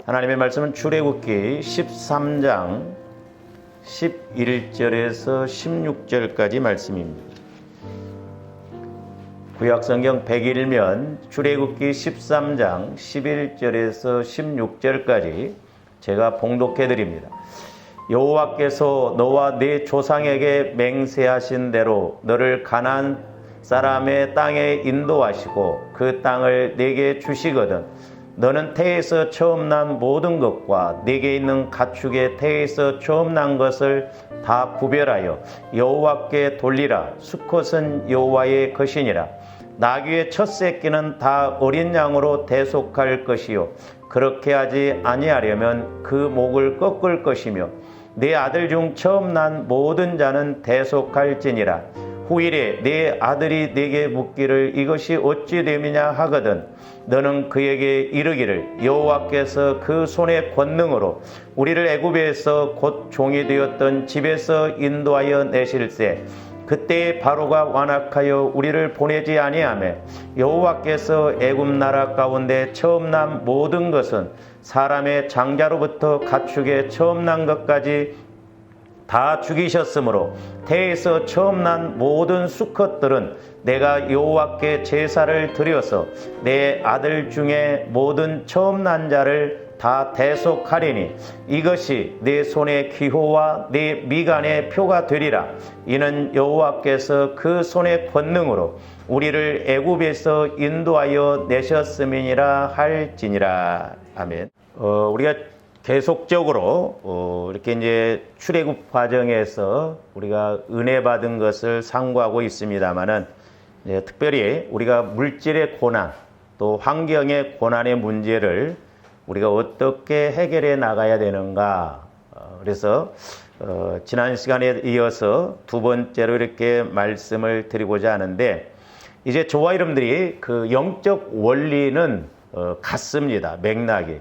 하나님의 말씀은 출애굽기 13장 11절에서 16절까지 말씀입니다. 구약성경 100일면 출애굽기 13장 11절에서 16절까지 제가 봉독해 드립니다. 여호와께서 너와 네 조상에게 맹세하신 대로 너를 가나안 사람의 땅에 인도하시고 그 땅을 네게 주시거든 너는 태에서 처음 난 모든 것과 네게 있는 가축의 태에서 처음 난 것을 다 구별하여 여호와께 돌리라. 수컷은 여호와의 것이니라. 나귀의 첫 새끼는 다 어린 양으로 대속할 것이요 그렇게 하지 아니하려면 그 목을 꺾을 것이며 네 아들 중 처음 난 모든 자는 대속할지니라. 후일에 네 아들이 네게 묻기를 이것이 어찌 됨이냐 하거든 너는 그에게 이르기를 여호와께서 그 손의 권능으로 우리를 애굽에서 곧 종이 되었던 집에서 인도하여 내실세 그때에 바로가 완악하여 우리를 보내지 아니하며 여호와께서 애굽 나라 가운데 처음 난 모든 것은 사람의 장자로부터 가축의 처음 난 것까지 다 죽이셨으므로 태에서 처음 난 모든 수컷들은 내가 여호와께 제사를 드려서 내 아들 중에 모든 처음 난 자를 다 대속하리니 이것이 네 손의 기호와 네 미간의 표가 되리라. 이는 여호와께서 그 손의 권능으로 우리를 애굽에서 인도하여 내셨음이니라 할지니라. 아멘. 우리가 계속적으로 이렇게 이제 출애굽 과정에서 우리가 은혜 받은 것을 상고하고 있습니다만은 특별히 우리가 물질의 고난 또 환경의 고난의 문제를 우리가 어떻게 해결해 나가야 되는가. 그래서 지난 시간에 이어서 두 번째로 이렇게 말씀을 드리고자 하는데 이제 저와 여러분들이 그 영적 원리는 같습니다. 맥락이.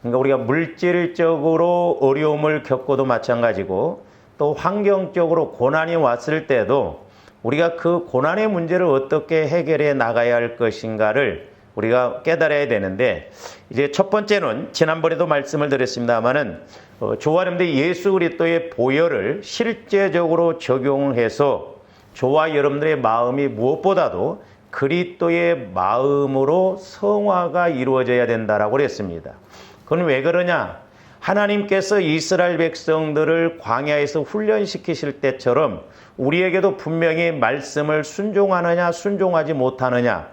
그러니까 우리가 물질적으로 어려움을 겪고도 마찬가지고 또 환경적으로 고난이 왔을 때도 우리가 그 고난의 문제를 어떻게 해결해 나가야 할 것인가를 우리가 깨달아야 되는데 이제 첫 번째는 지난번에도 말씀을 드렸습니다마는 저와 여러분들이 예수 그리스도의 보혈을 실제적으로 적용해서 저와 여러분들의 마음이 무엇보다도 그리스도의 마음으로 성화가 이루어져야 된다라고 그랬습니다. 그건 왜 그러냐? 하나님께서 이스라엘 백성들을 광야에서 훈련시키실 때처럼 우리에게도 분명히 말씀을 순종하느냐 순종하지 못하느냐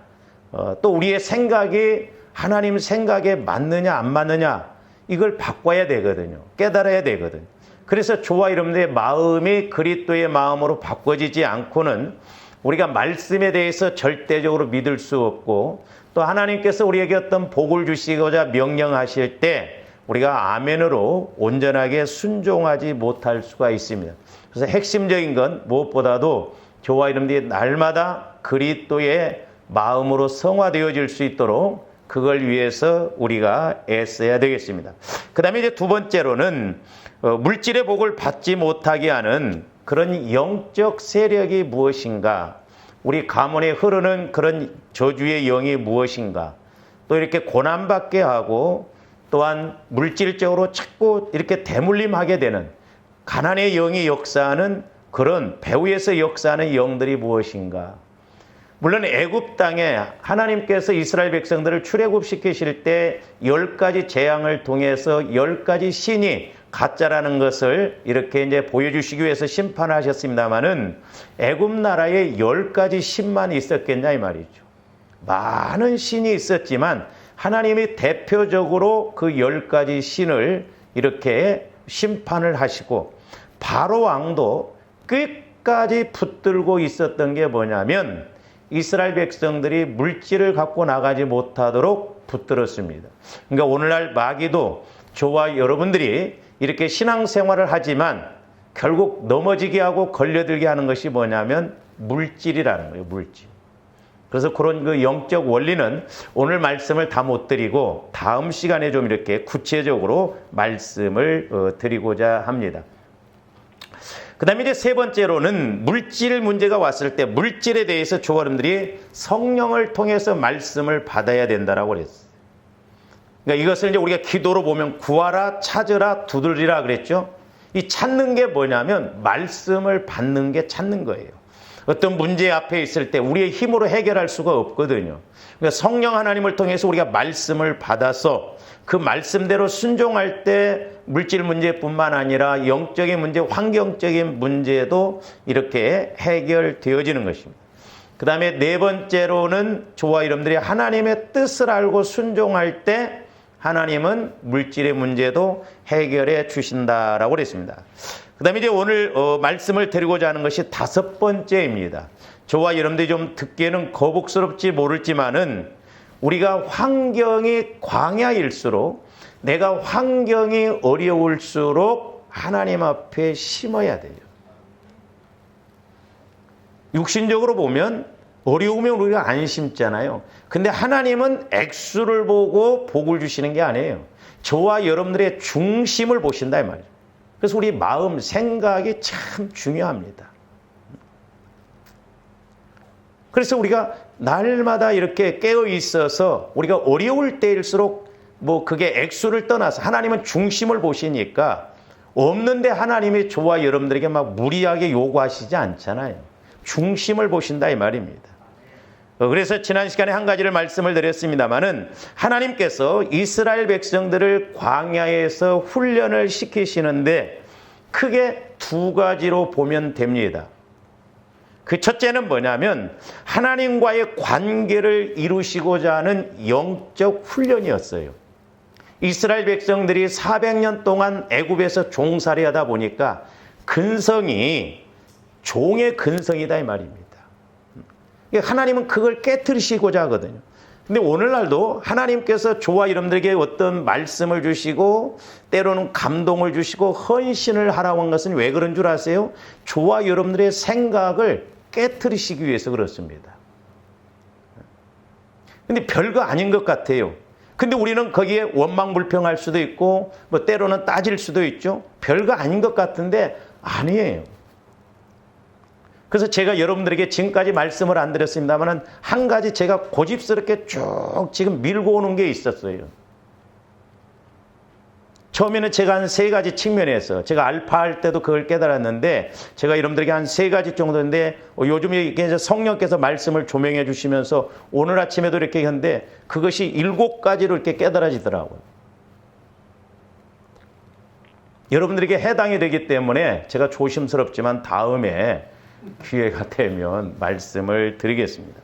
또 우리의 생각이 하나님 생각에 맞느냐 안 맞느냐 이걸 바꿔야 되거든요. 깨달아야 되거든요. 그래서 저와 여러분들의 마음이 그리스도의 마음으로 바꿔지지 않고는 우리가 말씀에 대해서 절대적으로 믿을 수 없고 또 하나님께서 우리에게 어떤 복을 주시고자 명령하실 때 우리가 아멘으로 온전하게 순종하지 못할 수가 있습니다. 그래서 핵심적인 건 무엇보다도 저와 여러분들이 날마다 그리스도의 마음으로 성화되어질 수 있도록 그걸 위해서 우리가 애써야 되겠습니다. 그 다음에 이제 두 번째로는 물질의 복을 받지 못하게 하는 그런 영적 세력이 무엇인가, 우리 가문에 흐르는 그런 저주의 영이 무엇인가, 또 이렇게 고난받게 하고 또한 물질적으로 자꾸 이렇게 대물림하게 되는 가난의 영이 역사하는 그런 배후에서 역사하는 영들이 무엇인가. 물론 애굽 땅에 하나님께서 이스라엘 백성들을 출애굽시키실 때 10가지 재앙을 통해서 10가지 신이 가짜라는 것을 이렇게 이제 보여주시기 위해서 심판하셨습니다마는 애굽 나라에 10가지 신만 있었겠냐 이 말이죠. 많은 신이 있었지만 하나님이 대표적으로 그 10가지 신을 이렇게 심판을 하시고 바로 왕도 끝까지 붙들고 있었던 게 뭐냐면 이스라엘 백성들이 물질을 갖고 나가지 못하도록 붙들었습니다. 그러니까 오늘날 마귀도 저와 여러분들이 이렇게 신앙생활을 하지만 결국 넘어지게 하고 걸려들게 하는 것이 뭐냐면 물질이라는 거예요. 물질. 그래서 그런 그 영적 원리는 오늘 말씀을 다 못 드리고 다음 시간에 좀 이렇게 구체적으로 말씀을 드리고자 합니다. 그 다음에 이제 세 번째로는 물질 문제가 왔을 때 물질에 대해서 저와 여러분들이 성령을 통해서 말씀을 받아야 된다라고 그랬어요. 그러니까 이것을 이제 우리가 기도로 보면 구하라, 찾으라, 두드리라 그랬죠. 이 찾는 게 뭐냐면 말씀을 받는 게 찾는 거예요. 어떤 문제 앞에 있을 때 우리의 힘으로 해결할 수가 없거든요. 그러니까 성령 하나님을 통해서 우리가 말씀을 받아서 그 말씀대로 순종할 때 물질 문제뿐만 아니라 영적인 문제, 환경적인 문제도 이렇게 해결되어지는 것입니다. 그 다음에 네 번째로는 저와 여러분들이 하나님의 뜻을 알고 순종할 때 하나님은 물질의 문제도 해결해 주신다라고 그랬습니다. 그 다음에 이제 오늘 말씀을 드리고자 하는 것이 다섯 번째입니다. 저와 여러분들이 좀 듣기에는 거북스럽지 모를지만은 우리가 환경이 광야일수록, 내가 환경이 어려울수록 하나님 앞에 심어야 돼요. 육신적으로 보면 어려우면 우리가 안 심잖아요. 근데 하나님은 액수를 보고 복을 주시는 게 아니에요. 저와 여러분들의 중심을 보신다 이 말이죠. 그래서 우리 마음, 생각이 참 중요합니다. 그래서 우리가 날마다 이렇게 깨어 있어서 우리가 어려울 때일수록 그게 액수를 떠나서 하나님은 중심을 보시니까 없는데 하나님이 저와 여러분들에게 막 무리하게 요구하시지 않잖아요. 중심을 보신다 이 말입니다. 그래서 지난 시간에 한 가지를 말씀을 드렸습니다마는 하나님께서 이스라엘 백성들을 광야에서 훈련을 시키시는데 크게 두 가지로 보면 됩니다. 그 첫째는 뭐냐면 하나님과의 관계를 이루시고자 하는 영적 훈련이었어요. 이스라엘 백성들이 400년 동안 애굽에서 종살이 하다 보니까 근성이 종의 근성이다 이 말입니다. 하나님은 그걸 깨트리시고자 하거든요. 근데 오늘날도 하나님께서 저와 여러분들에게 어떤 말씀을 주시고 때로는 감동을 주시고 헌신을 하라고 한 것은 왜 그런 줄 아세요? 저와 여러분들의 생각을 깨트리시기 위해서 그렇습니다. 근데 별거 아닌 것 같아요. 근데 우리는 거기에 원망불평할 수도 있고 때로는 따질 수도 있죠. 별거 아닌 것 같은데 아니에요. 그래서 제가 여러분들에게 지금까지 말씀을 안 드렸습니다만 한 가지 제가 고집스럽게 쭉 지금 밀고 오는 게 있었어요. 처음에는 제가 한 세 가지 측면에서 제가 알파 할 때도 그걸 깨달았는데 제가 여러분들에게 한 세 가지 정도인데 요즘에 이제 성령께서 말씀을 조명해 주시면서 오늘 아침에도 이렇게 했는데 그것이 7가지로 이렇게 깨달아지더라고요. 여러분들에게 해당이 되기 때문에 제가 조심스럽지만 다음에 기회가 되면 말씀을 드리겠습니다.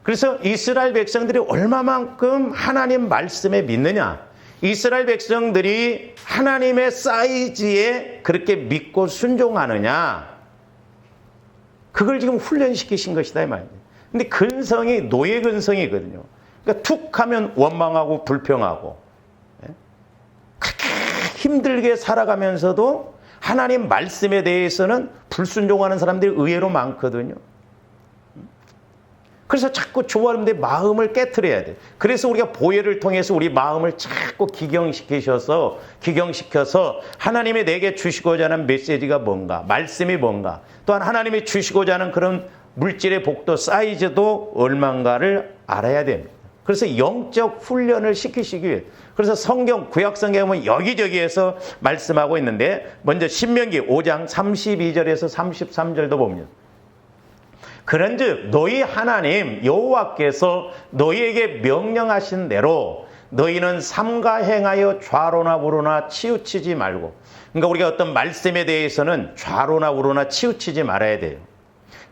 그래서 이스라엘 백성들이 얼마만큼 하나님 말씀에 믿느냐, 이스라엘 백성들이 하나님의 사이즈에 그렇게 믿고 순종하느냐, 그걸 지금 훈련시키신 것이다 이 말입니다. 근데 근성이 노예 근성이거든요. 그러니까 툭 하면 원망하고 불평하고 그렇게 힘들게 살아가면서도 하나님 말씀에 대해서는 불순종하는 사람들이 의외로 많거든요. 그래서 자꾸 저와 여러분들의 마음을 깨트려야 돼요. 그래서 우리가 보혈을 통해서 우리 마음을 자꾸 기경시켜서 하나님이 내게 주시고자 하는 메시지가 뭔가, 말씀이 뭔가, 또한 하나님이 주시고자 하는 그런 물질의 복도, 사이즈도 얼마인가를 알아야 됩니다. 그래서 영적 훈련을 시키시기 위해, 그래서 성경, 구약성경에 보면 여기저기에서 말씀하고 있는데 먼저 신명기 5장 32절에서 33절도 보면 그런즉 너희 하나님 여호와께서 너희에게 명령하신 대로 너희는 삼가 행하여 좌로나 우로나 치우치지 말고, 그러니까 우리가 어떤 말씀에 대해서는 좌로나 우로나 치우치지 말아야 돼요.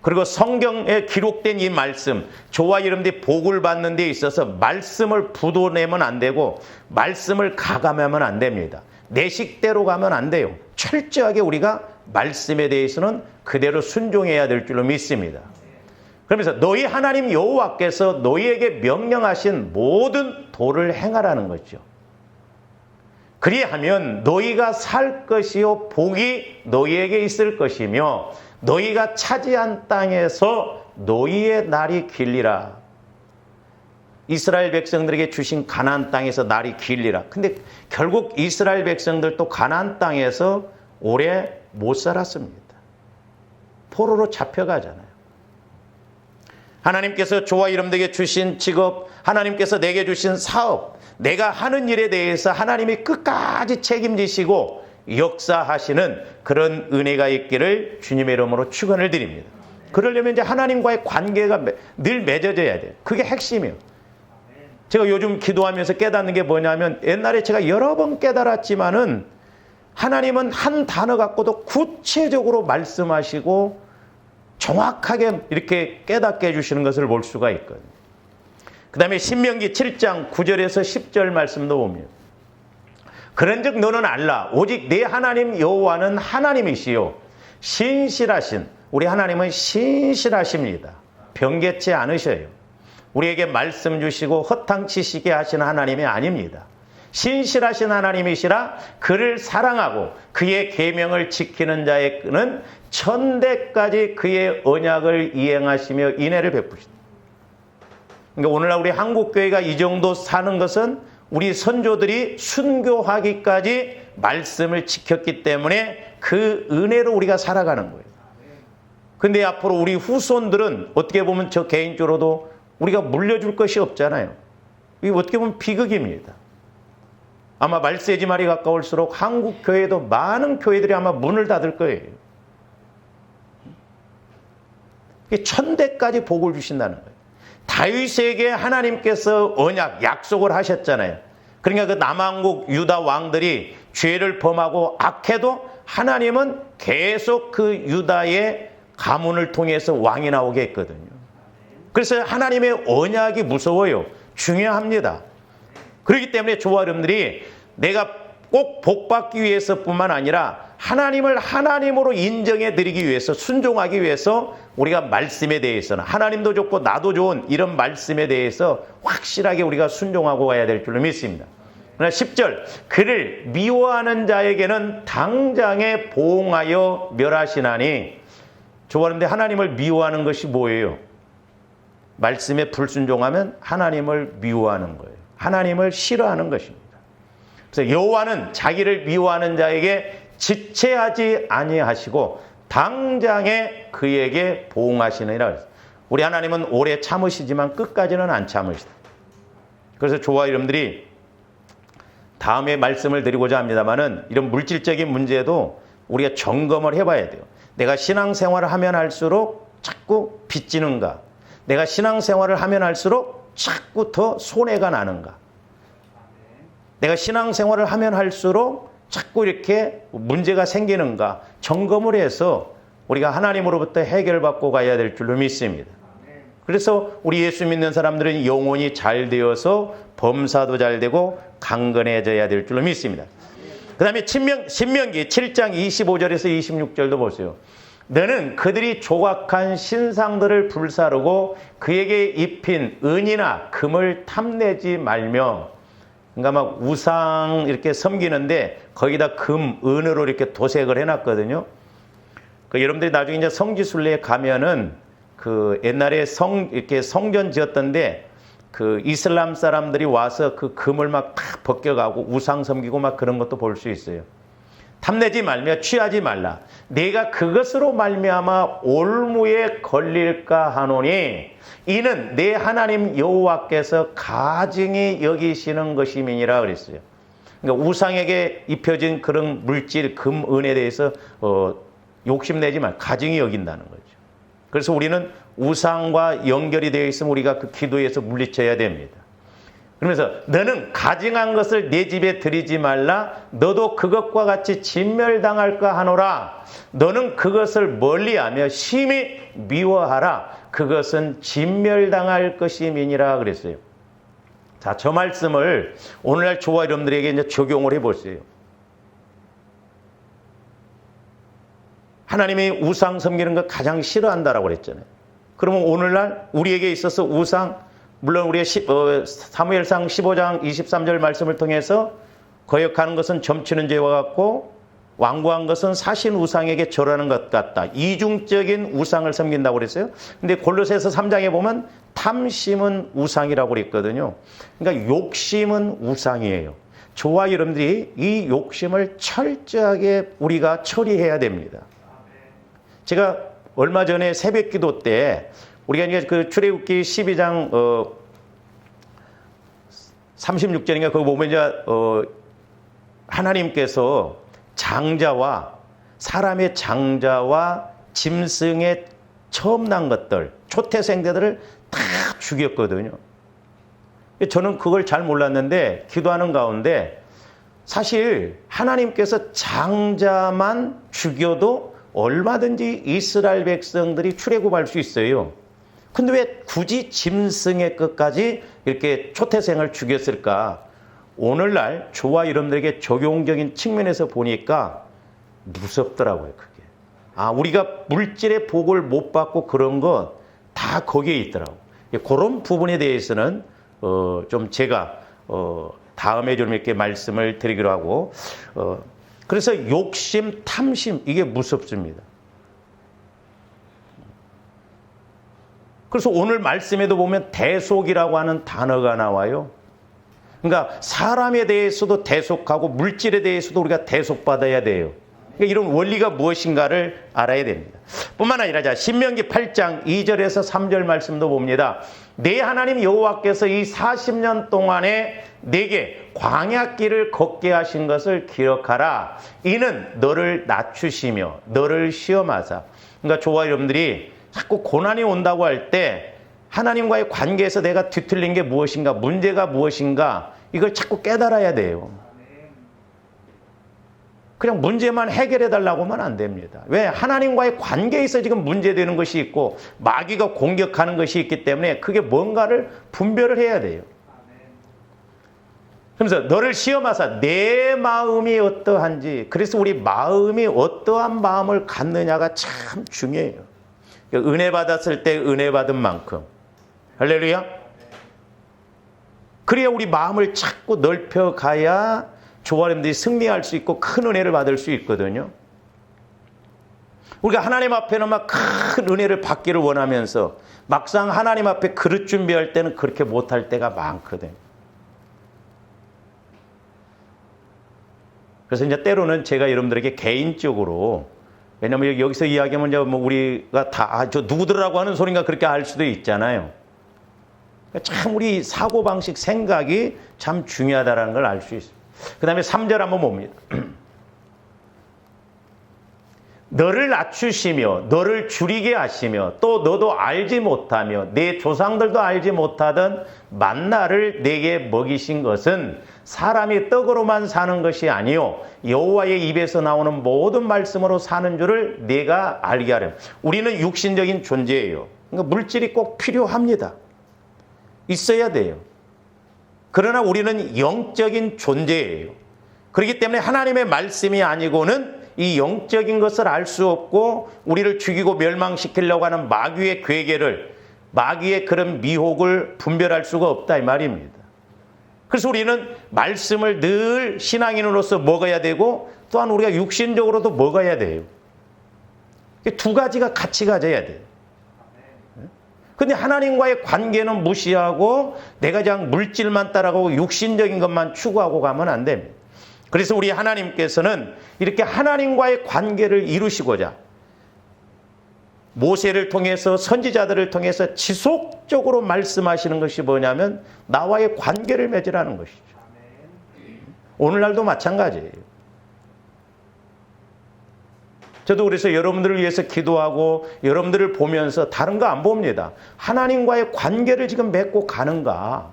그리고 성경에 기록된 이 말씀, 저와 여러분들이 복을 받는 데 있어서 말씀을 부도내면 안 되고 말씀을 가감하면 안 됩니다. 내 식대로 가면 안 돼요. 철저하게 우리가 말씀에 대해서는 그대로 순종해야 될 줄로 믿습니다. 그러면서 너희 하나님 여호와께서 너희에게 명령하신 모든 도를 행하라는 거죠. 그리하면 너희가 살 것이요 복이 너희에게 있을 것이며 너희가 차지한 땅에서 너희의 날이 길리라. 이스라엘 백성들에게 주신 가나안 땅에서 날이 길리라. 근데 결국 이스라엘 백성들도 가나안 땅에서 오래 못 살았습니다. 포로로 잡혀가잖아요. 하나님께서 저와 여러분들에게 주신 직업, 하나님께서 내게 주신 사업, 내가 하는 일에 대해서 하나님이 끝까지 책임지시고 역사하시는 그런 은혜가 있기를 주님의 이름으로 축원을 드립니다. 그러려면 이제 하나님과의 관계가 늘 맺어져야 돼요. 그게 핵심이에요. 제가 요즘 기도하면서 깨닫는 게 뭐냐면, 옛날에 제가 여러 번 깨달았지만은 하나님은 한 단어 갖고도 구체적으로 말씀하시고 정확하게 이렇게 깨닫게 해주시는 것을 볼 수가 있거든요. 그 다음에 신명기 7장 9절에서 10절 말씀도 보면, 그런즉 너는 알라 오직 내 하나님 여호와는 하나님이시요 신실하신, 우리 하나님은 신실하십니다. 변개치 않으셔요. 우리에게 말씀 주시고 허탕치시게 하시는 하나님이 아닙니다. 신실하신 하나님이시라 그를 사랑하고 그의 계명을 지키는 자에게는 천대까지 그의 언약을 이행하시며 인애를 베푸시다. 그러니까 오늘날 우리 한국교회가 이 정도 사는 것은 우리 선조들이 순교하기까지 말씀을 지켰기 때문에 그 은혜로 우리가 살아가는 거예요. 근데 앞으로 우리 후손들은 어떻게 보면 저 개인적으로도 우리가 물려줄 것이 없잖아요. 이게 어떻게 보면 비극입니다. 아마 말세지 말이 가까울수록 한국 교회도 많은 교회들이 아마 문을 닫을 거예요. 천대까지 복을 주신다는 거예요. 다윗에게 하나님께서 언약, 약속을 하셨잖아요. 그러니까 그 남왕국 유다 왕들이 죄를 범하고 악해도 하나님은 계속 그 유다의 가문을 통해서 왕이 나오게 했거든요. 그래서 하나님의 언약이 무서워요. 중요합니다. 그렇기 때문에 저와 여러분들이 내가 꼭 복받기 위해서뿐만 아니라 하나님을 하나님으로 인정해 드리기 위해서, 순종하기 위해서 우리가 말씀에 대해서는, 하나님도 좋고 나도 좋은 이런 말씀에 대해서 확실하게 우리가 순종하고 가야 될 줄로 믿습니다. 그러나 10절, 그를 미워하는 자에게는 당장에 보응하여 멸하시나니, 저와 여러분들 하나님을 미워하는 것이 뭐예요? 말씀에 불순종하면 하나님을 미워하는 거예요. 하나님을 싫어하는 것입니다. 그래서 여호와는 자기를 미워하는 자에게 지체하지 아니하시고 당장에 그에게 보응하시느니라. 우리 하나님은 오래 참으시지만 끝까지는 안 참으시다. 그래서 저와 여러분들이 다음에 말씀을 드리고자 합니다만은, 이런 물질적인 문제도 우리가 점검을 해봐야 돼요. 내가 신앙생활을 하면 할수록 자꾸 빚지는가? 내가 신앙생활을 하면 할수록 자꾸 더 손해가 나는가? 내가 신앙생활을 하면 할수록 자꾸 이렇게 문제가 생기는가? 점검을 해서 우리가 하나님으로부터 해결받고 가야 될 줄로 믿습니다. 그래서 우리 예수 믿는 사람들은 영혼이 잘 되어서 범사도 잘 되고 강건해져야 될 줄로 믿습니다. 그 다음에 신명기 7장 25절에서 26절도 보세요. 너는 그들이 조각한 신상들을 불사르고 그에게 입힌 은이나 금을 탐내지 말며, 그러니까 막 우상 이렇게 섬기는데 거기다 금, 은으로 이렇게 도색을 해놨거든요. 그 여러분들이 나중에 이제 성지순례에 가면은 그 옛날에 이렇게 성전 지었던데 그 이슬람 사람들이 와서 그 금을 막 탁 벗겨가고 우상 섬기고 막 그런 것도 볼 수 있어요. 탐내지 말며 취하지 말라. 내가 그것으로 말미암아 올무에 걸릴까 하노니 이는 내 하나님 여호와께서 가증히 여기시는 것임이니라 그랬어요. 그러니까 우상에게 입혀진 그런 물질, 금, 은에 대해서 욕심내지 말, 가증히 여긴다는 거죠. 그래서 우리는 우상과 연결이 되어 있으면 우리가 그 기도에서 물리쳐야 됩니다. 그러면서 너는 가증한 것을 내 집에 들이지 말라. 너도 그것과 같이 진멸당할까 하노라. 너는 그것을 멀리하며 심히 미워하라. 그것은 진멸당할 것임이니라 그랬어요. 자, 저 말씀을 오늘날 저와 여러분들에게 이제 적용을 해보세요. 하나님이 우상 섬기는 걸 가장 싫어한다라고 그랬잖아요. 그러면 오늘날 우리에게 있어서 우상, 물론 우리의 사무엘상 15장 23절 말씀을 통해서 거역하는 것은 점치는 죄와 같고 완고한 것은 사신 우상에게 절하는 것 같다. 이중적인 우상을 섬긴다고 그랬어요. 근데 골로새서 3장에 보면 탐심은 우상이라고 그랬거든요. 그러니까 욕심은 우상이에요. 저와 여러분들이 이 욕심을 철저하게 우리가 처리해야 됩니다. 제가 얼마 전에 새벽기도 때 우리가 이제 그 출애굽기 12장 36절인가 거기 보면 이제 하나님께서 장자와 사람의 장자와 짐승의 처음 난 것들, 초태생대들을 다 죽였거든요. 저는 그걸 잘 몰랐는데 기도하는 가운데 사실 하나님께서 장자만 죽여도 얼마든지 이스라엘 백성들이 출애굽할 수 있어요. 근데 왜 굳이 짐승의 끝까지 이렇게 초태생을 죽였을까? 오늘날 저와 여러분들에게 적용적인 측면에서 보니까 무섭더라고요, 그게. 우리가 물질의 복을 못 받고 그런 것 다 거기에 있더라고요. 그런 부분에 대해서는 좀 제가 다음에 좀 이렇게 말씀을 드리기로 하고 그래서 욕심, 탐심 이게 무섭습니다. 그래서 오늘 말씀에도 보면 대속이라고 하는 단어가 나와요. 그러니까 사람에 대해서도 대속하고 물질에 대해서도 우리가 대속받아야 돼요. 그러니까 이런 원리가 무엇인가를 알아야 됩니다. 뿐만 아니라 자 신명기 8장 2절에서 3절 말씀도 봅니다. 내 하나님 여호와께서 이 40년 동안에 내게 광야길을 걷게 하신 것을 기억하라. 이는 너를 낮추시며 너를 시험하사. 그러니까 저와 여러분들이 자꾸 고난이 온다고 할 때 하나님과의 관계에서 내가 뒤틀린 게 무엇인가, 문제가 무엇인가 이걸 자꾸 깨달아야 돼요. 그냥 문제만 해결해 달라고만 안 됩니다. 왜? 하나님과의 관계에서 지금 문제되는 것이 있고 마귀가 공격하는 것이 있기 때문에 그게 뭔가를 분별을 해야 돼요. 그래서 너를 시험하사 내 마음이 어떠한지, 그래서 우리 마음이 어떠한 마음을 갖느냐가 참 중요해요. 은혜 받았을 때 은혜 받은 만큼, 할렐루야. 그래야 우리 마음을 자꾸 넓혀가야 저와 여러분들이 승리할 수 있고 큰 은혜를 받을 수 있거든요. 우리가 하나님 앞에는 막 큰 은혜를 받기를 원하면서 막상 하나님 앞에 그릇 준비할 때는 그렇게 못할 때가 많거든요. 그래서 이제 때로는 제가 여러분들에게 개인적으로, 왜냐면 여기서 이야기하면 이제 뭐 우리가 다 저 누구들라고 하는 소린가 그렇게 할 수도 있잖아요. 참 우리 사고방식, 생각이 참 중요하다는 걸 알 수 있습니다. 그 다음에 3절 한번 봅니다. 너를 낮추시며 너를 줄이게 하시며 또 너도 알지 못하며 내 조상들도 알지 못하던 만나를 내게 먹이신 것은 사람이 떡으로만 사는 것이 아니요 여호와의 입에서 나오는 모든 말씀으로 사는 줄을 내가 알게 하렴. 우리는 육신적인 존재예요. 그러니까 물질이 꼭 필요합니다. 있어야 돼요. 그러나 우리는 영적인 존재예요. 그렇기 때문에 하나님의 말씀이 아니고는 이 영적인 것을 알 수 없고 우리를 죽이고 멸망시키려고 하는 마귀의 괴계를, 마귀의 그런 미혹을 분별할 수가 없다 이 말입니다. 그래서 우리는 말씀을 늘 신앙인으로서 먹어야 되고 또한 우리가 육신적으로도 먹어야 돼요. 두 가지가 같이 가져야 돼요. 근데 하나님과의 관계는 무시하고 내가 그냥 물질만 따라가고 육신적인 것만 추구하고 가면 안 됩니다. 그래서 우리 하나님께서는 이렇게 하나님과의 관계를 이루시고자 모세를 통해서 선지자들을 통해서 지속적으로 말씀하시는 것이 뭐냐면 나와의 관계를 맺으라는 것이죠. 오늘날도 마찬가지예요. 저도 그래서 여러분들을 위해서 기도하고 여러분들을 보면서 다른 거 안 봅니다. 하나님과의 관계를 지금 맺고 가는가,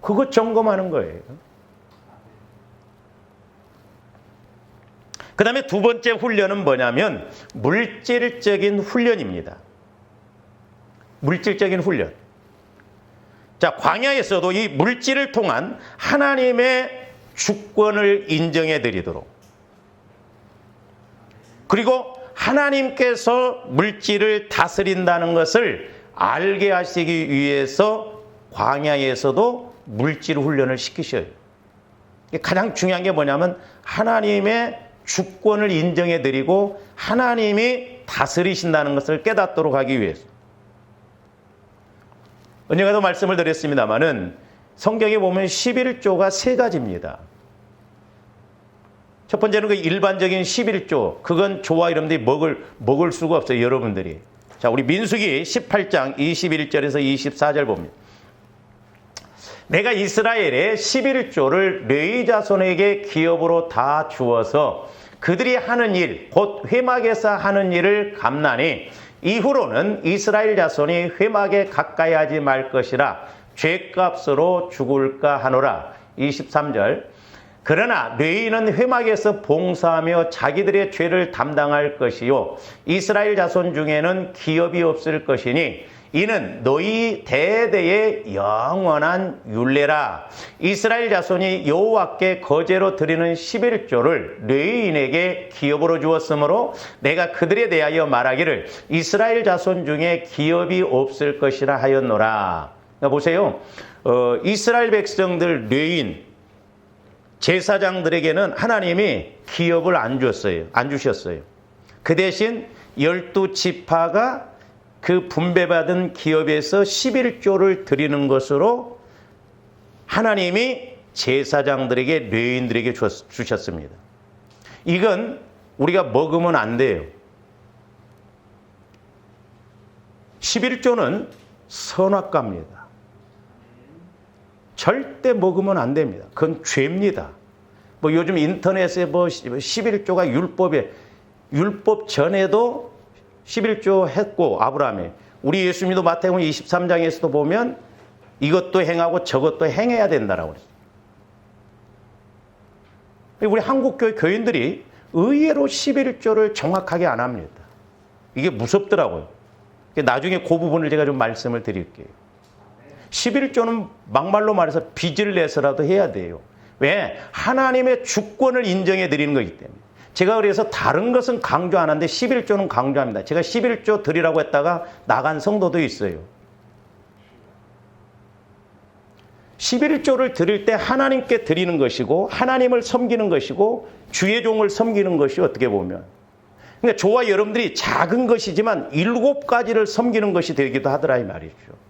그것 점검하는 거예요. 그 다음에 두 번째 훈련은 뭐냐면 물질적인 훈련입니다. 물질적인 훈련. 자, 광야에서도 이 물질을 통한 하나님의 주권을 인정해 드리도록, 그리고 하나님께서 물질을 다스린다는 것을 알게 하시기 위해서 광야에서도 물질 훈련을 시키셔요. 가장 중요한 게 뭐냐면 하나님의 주권을 인정해 드리고 하나님이 다스리신다는 것을 깨닫도록 하기 위해서. 언젠가도 말씀을 드렸습니다마는 성경에 보면 11조가 세 가지입니다. 첫 번째는 그 일반적인 11조. 그건 저와 여러분들이 먹을 수가 없어요, 여러분들이. 자, 우리 민수기 18장 21절에서 24절 봅니다. 내가 이스라엘의 11조를 레위 자손에게 기업으로 다 주어서 그들이 하는 일, 곧 회막에서 하는 일을 감나니 이후로는 이스라엘 자손이 회막에 가까이 하지 말 것이라 죗값으로 죽을까 하노라. 23절. 그러나 레위는 회막에서 봉사하며 자기들의 죄를 담당할 것이요 이스라엘 자손 중에는 기업이 없을 것이니 이는 너희 대대의 영원한 율례라. 이스라엘 자손이 여호와께 거제로 드리는 11조를 레위인에게 기업으로 주었으므로 내가 그들에 대하여 말하기를 이스라엘 자손 중에 기업이 없을 것이라 하였노라. 그러니까 보세요. 이스라엘 백성들 레위인 제사장들에게는 하나님이 기업을 안 주셨어요. 그 대신 12지파가 그 분배받은 기업에서 11조를 드리는 것으로 하나님이 제사장들에게 레위인들에게 주셨습니다. 이건 우리가 먹으면 안 돼요. 11조는 선악과입니다. 절대 먹으면 안 됩니다. 그건 죄입니다. 뭐 요즘 인터넷에 뭐 11조가 율법 전에도 11조 했고 아브라함이 우리 예수님도 마태복음 23장에서도 보면 이것도 행하고 저것도 행해야 된다라고 그랬어요. 우리 한국교회 교인들이 의외로 11조를 정확하게 안 합니다. 이게 무섭더라고요. 나중에 그 부분을 제가 좀 말씀을 드릴게요. 11조는 막말로 말해서 빚을 내서라도 해야 돼요. 왜? 하나님의 주권을 인정해 드리는 거기 때문에. 제가 그래서 다른 것은 강조 안 하는데 11조는 강조합니다. 제가 11조 드리라고 했다가 나간 성도도 있어요. 11조를 드릴 때 하나님께 드리는 것이고 하나님을 섬기는 것이고 주의 종을 섬기는 것이 어떻게 보면 그러니까 저와 여러분들이 작은 것이지만 7가지를 섬기는 것이 되기도 하더라 이 말이죠.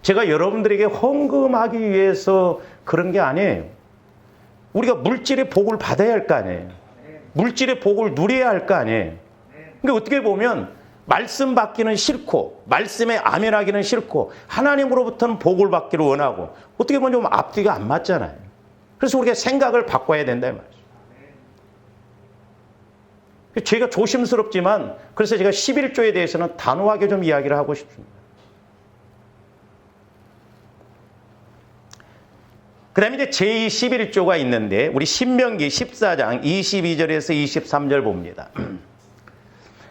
제가 여러분들에게 헌금하기 위해서 그런 게 아니에요. 우리가 물질의 복을 받아야 할 거 아니에요. 물질의 복을 누려야 할 거 아니에요. 그러니까 어떻게 보면 말씀 받기는 싫고 말씀에 아멘하기는 싫고 하나님으로부터는 복을 받기를 원하고 어떻게 보면 좀 앞뒤가 안 맞잖아요. 그래서 우리가 생각을 바꿔야 된다 이 말이죠. 제가 조심스럽지만 그래서 제가 11조에 대해서는 단호하게 좀 이야기를 하고 싶습니다. 그 다음에 이제 제11조가 있는데 우리 신명기 14장 22절에서 23절 봅니다.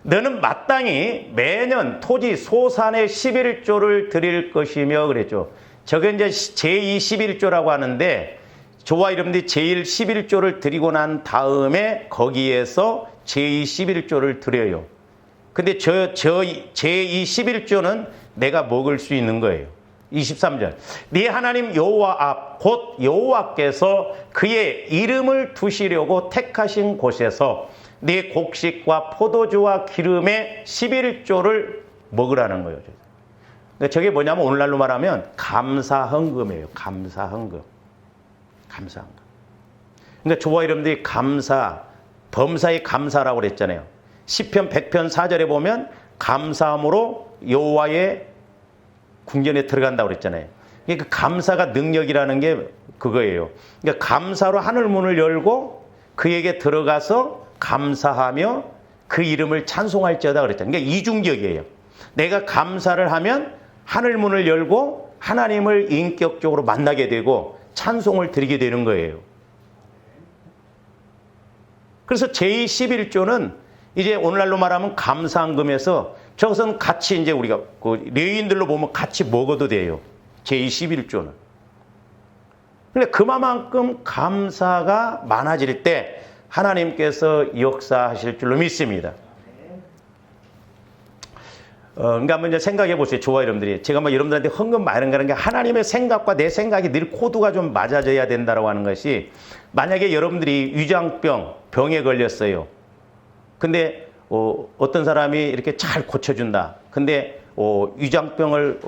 너는 마땅히 매년 토지 소산의 11조를 드릴 것이며 그랬죠. 저게 이제 제211조라고 하는데 저와 여러분들이 제111조를 드리고 난 다음에 거기에서 제211조를 드려요. 근데 제211조는 내가 먹을 수 있는 거예요. 23절. 네 하나님 여호와 앞 곧 여호와께서 그의 이름을 두시려고 택하신 곳에서 네 곡식과 포도주와 기름의 11조를 먹으라는 거예요. 그러니까 저게 뭐냐면 오늘날로 말하면 감사헌금이에요. 감사헌금. 감사헌금. 그러니까 저와 여러분들이 범사의 감사라고 그랬잖아요. 시편 100편 4절에 보면 감사함으로 여호와의 궁전에 들어간다고 그랬잖아요. 그러니까 감사가 능력이라는 게 그거예요. 그러니까 감사로 하늘 문을 열고 그에게 들어가서 감사하며 그 이름을 찬송할지어다 그랬잖아요. 그러니까 이중적이에요. 내가 감사를 하면 하늘 문을 열고 하나님을 인격적으로 만나게 되고 찬송을 드리게 되는 거예요. 그래서 제11조는 이제 오늘날로 말하면 감사헌금에서 저것은 같이 이제 우리가 그 레위인들로 보면 같이 먹어도 돼요. 제11조는. 근데 그만큼 감사가 많아질 때 하나님께서 역사하실 줄로 믿습니다. 그러니까 한번 이제 생각해 보세요. 저와 여러분들이. 제가 뭐 여러분들한테 헌금 많은 거라는 게 하나님의 생각과 내 생각이 늘 코드가 좀 맞아져야 된다고 하는 것이 만약에 여러분들이 병에 걸렸어요. 근데 어떤 사람이 이렇게 잘 고쳐준다. 근데 위장병을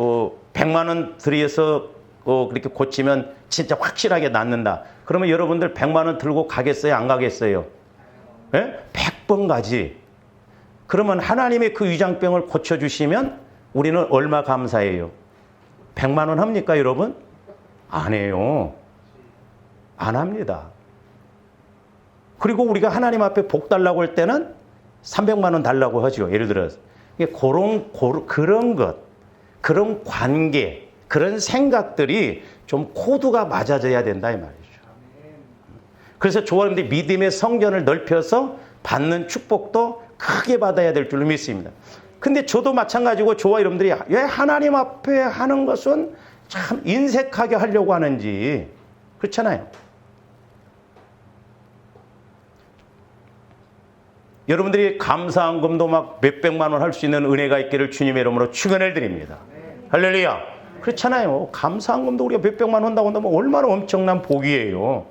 100만 원 들여서 그렇게 고치면 진짜 확실하게 낫는다. 그러면 여러분들 100만 원 들고 가겠어요? 안 가겠어요? 예? 100번 가지. 그러면 하나님의 그 위장병을 고쳐주시면 우리는 얼마 감사해요? 100만 원 합니까, 여러분? 안 해요. 안 합니다. 그리고 우리가 하나님 앞에 복 달라고 할 때는 300만 원 달라고 하죠. 예를 들어서. 그런 것, 그런 관계, 그런 생각들이 좀 코드가 맞아져야 된다 이 말이죠. 그래서 조화는데 믿음의 성전을 넓혀서 받는 축복도 크게 받아야 될 줄로 믿습니다. 근데 저도 마찬가지고 저와 여러분들이 왜 하나님 앞에 하는 것은 참 인색하게 하려고 하는지 그렇잖아요. 여러분들이 감사한금도 막 몇백만 원 할 수 있는 은혜가 있기를 주님의 이름으로 축원을 드립니다. 할렐루야. 그렇잖아요. 감사한금도 우리가 몇백만 원 한다고 한다면 얼마나 엄청난 복이에요.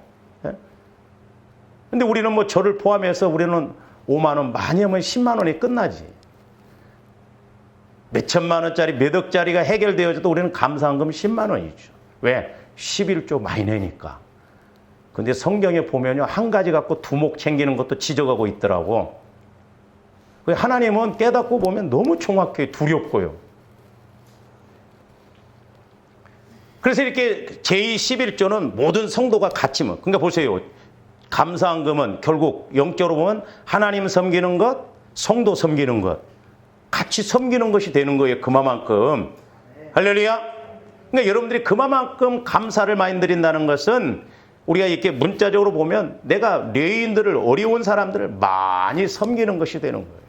근데 우리는 뭐 저를 포함해서 우리는 5만 원, 많이 하면 10만 원이 끝나지. 몇 천만 원짜리, 몇 억짜리가 해결되어져도 우리는 감사한금 10만 원이죠. 왜? 11조 많이 내니까. 근데 성경에 보면요, 한 가지 갖고 두목 챙기는 것도 지적하고 있더라고. 하나님은 깨닫고 보면 너무 정확해, 두렵고요. 그래서 이렇게 제11조는 모든 성도가 같이 뭐, 그러니까 보세요. 감사한금은 결국 영적으로 보면 하나님 섬기는 것, 성도 섬기는 것, 같이 섬기는 것이 되는 거예요. 그만큼. 할렐루야. 그러니까 여러분들이 그만큼 감사를 많이 드린다는 것은 우리가 이렇게 문자적으로 보면 내가 레위인들을, 어려운 사람들을 많이 섬기는 것이 되는 거예요.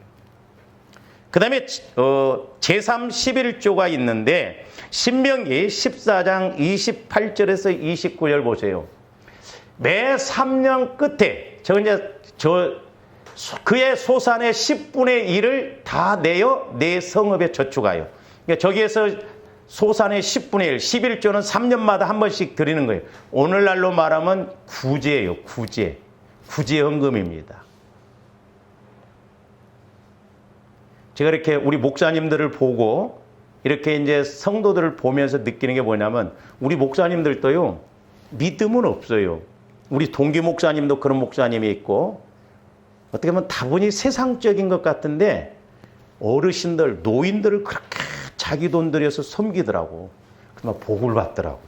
그 다음에 제3 11조가 있는데 신명기 14장 28절에서 29절 보세요. 매 3년 끝에 그의 소산의 10분의 1을 다 내어 내 성읍에 저축하여. 그러니까 저기에서 소산의 10분의 1, 11조는 3년마다 한 번씩 드리는 거예요. 오늘날로 말하면 구제예요. 구제. 구제헌금입니다. 제가 이렇게 우리 목사님들을 보고 이렇게 이제 성도들을 보면서 느끼는 게 뭐냐면 우리 목사님들도요, 믿음은 없어요. 우리 동기 목사님도 그런 목사님이 있고 어떻게 보면 다분히 세상적인 것 같은데 어르신들, 노인들을 그렇게 자기 돈 들여서 섬기더라고. 그러면 복을 받더라고.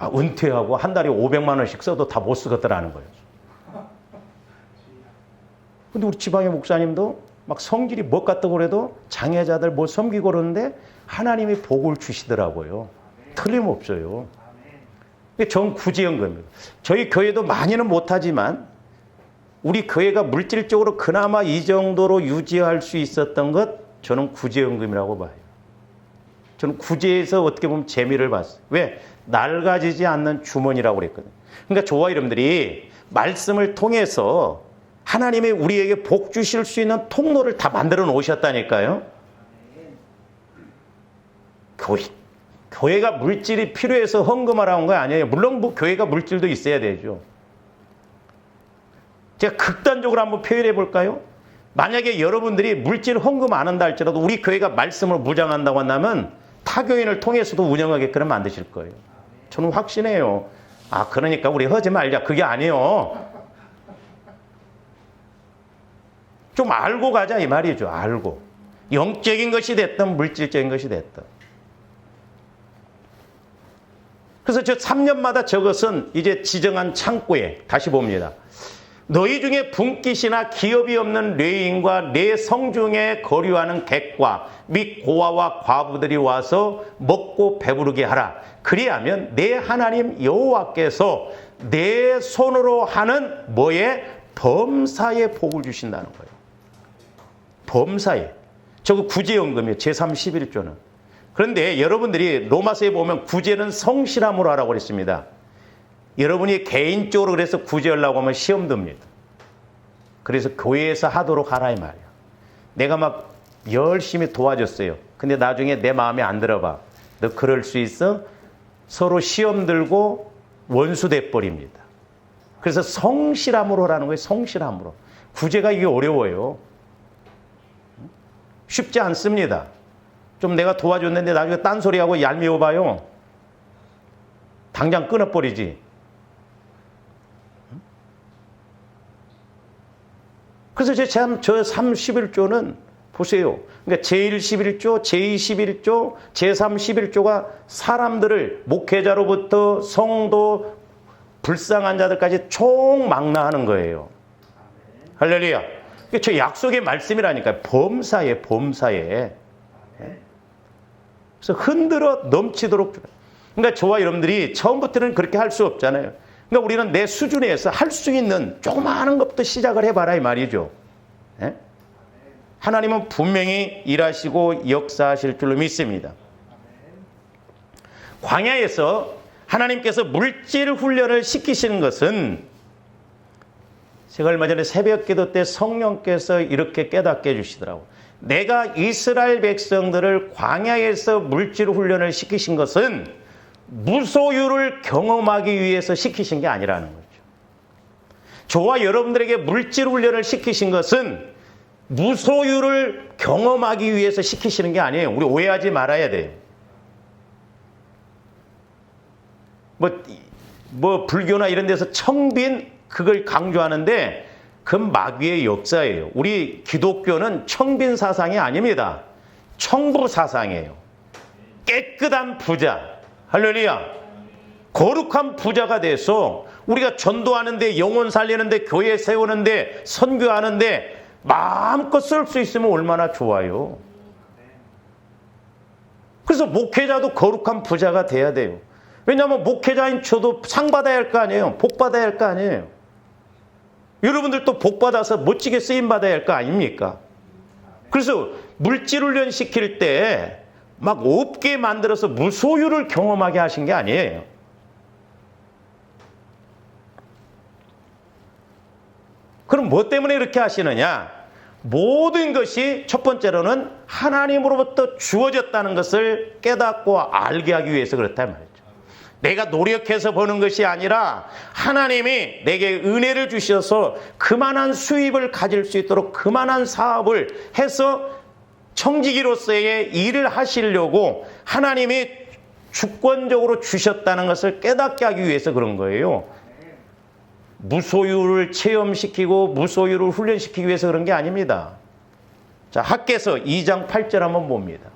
은퇴하고 한 달에 500만 원씩 써도 다 못 쓰겠더라는 거예요. 근데 우리 지방의 목사님도 막 성질이 못 같다고 그래도 장애자들 뭐 섬기고 그러는데 하나님이 복을 주시더라고요. 틀림없어요. 전 구제헌금입니다. 저희 교회도 많이는 못하지만 우리 교회가 물질적으로 그나마 이 정도로 유지할 수 있었던 것 저는 구제헌금이라고 봐요. 저는 구제에서 어떻게 보면 재미를 봤어요. 왜? 낡아지지 않는 주머니라고 그랬거든요. 그러니까 저와 여러분들이 말씀을 통해서 하나님이 우리에게 복 주실 수 있는 통로를 다 만들어 놓으셨다니까요. 교회가 물질이 필요해서 헌금하라는 거 아니에요. 물론 뭐 교회가 물질도 있어야 되죠. 제가 극단적으로 한번 표현해 볼까요? 만약에 여러분들이 물질 헌금 안 한다 할지라도 우리 교회가 말씀을 무장한다고 한다면 타교인을 통해서도 운영하게끔 만드실 거예요. 저는 확신해요. 그러니까 우리 하지 말자. 그게 아니에요. 좀 알고 가자 이 말이죠. 알고. 영적인 것이 됐든 물질적인 것이 됐든. 그래서 저 3년마다 저것은 이제 지정한 창고에 다시 봅니다. 너희 중에 분깃이나 기업이 없는 레위인과 내 성중에 거류하는 객과 및 고아와 과부들이 와서 먹고 배부르게 하라. 그리하면 내 하나님 여호와께서 내 손으로 하는 뭐에 범사에 복을 주신다는 거예요. 범사에. 저거 구제헌금이에요. 제3 11조는. 그런데 여러분들이 로마서에 보면 구제는 성실함으로 하라고 그랬습니다. 여러분이 개인적으로 그래서 구제하려고 하면 시험 듭니다. 그래서 교회에서 하도록 하라 이 말이야. 내가 막 열심히 도와줬어요. 근데 나중에 내 마음에 안 들어봐. 너 그럴 수 있어? 서로 시험 들고 원수 돼버립니다. 그래서 성실함으로 하라는 거예요. 성실함으로. 구제가 이게 어려워요. 쉽지 않습니다. 좀 내가 도와줬는데 나중에 딴소리하고 얄미워봐요. 당장 끊어버리지. 그래서 저 31조는 보세요. 그러니까 제1 11조, 제2 11조, 제3 11조가 사람들을 목회자로부터 성도, 불쌍한 자들까지 총망라하는 거예요. 할렐루야. 저 약속의 말씀이라니까요. 범사에. 그래서 흔들어 넘치도록. 그러니까 저와 여러분들이 처음부터는 그렇게 할 수 없잖아요. 그러니까 우리는 내 수준에서 할 수 있는 조그마한 것부터 시작을 해봐라 이 말이죠. 예? 하나님은 분명히 일하시고 역사하실 줄로 믿습니다. 광야에서 하나님께서 물질 훈련을 시키시는 것은 제가 얼마 전에 새벽 기도 때 성령께서 이렇게 깨닫게 해주시더라고요. 내가 이스라엘 백성들을 광야에서 물질 훈련을 시키신 것은 무소유를 경험하기 위해서 시키신 게 아니라는 거죠. 저와 여러분들에게 물질 훈련을 시키신 것은 무소유를 경험하기 위해서 시키시는 게 아니에요. 우리 오해하지 말아야 돼요. 뭐 불교나 이런 데서 청빈 그걸 강조하는데 그건 마귀의 역사예요. 우리 기독교는 청빈 사상이 아닙니다. 청부 사상이에요. 깨끗한 부자. 할렐루야. 거룩한 부자가 돼서 우리가 전도하는데, 영혼 살리는데, 교회 세우는데, 선교하는데 마음껏 쓸 수 있으면 얼마나 좋아요. 그래서 목회자도 거룩한 부자가 돼야 돼요. 왜냐하면 목회자인 저도 상 받아야 할 거 아니에요. 복 받아야 할 거 아니에요. 여러분들도 복 받아서 멋지게 쓰임 받아야 할 거 아닙니까? 그래서 물질훈련 시킬 때 막 없게 만들어서 무소유를 경험하게 하신 게 아니에요. 그럼 뭐 때문에 이렇게 하시느냐? 모든 것이 첫 번째로는 하나님으로부터 주어졌다는 것을 깨닫고 알게 하기 위해서 그렇단 말이죠. 내가 노력해서 버는 것이 아니라 하나님이 내게 은혜를 주셔서 그만한 수입을 가질 수 있도록 그만한 사업을 해서 청지기로서의 일을 하시려고 하나님이 주권적으로 주셨다는 것을 깨닫게 하기 위해서 그런 거예요. 무소유를 체험시키고 무소유를 훈련시키기 위해서 그런 게 아닙니다. 자, 학개서 2장 8절 한번 봅니다.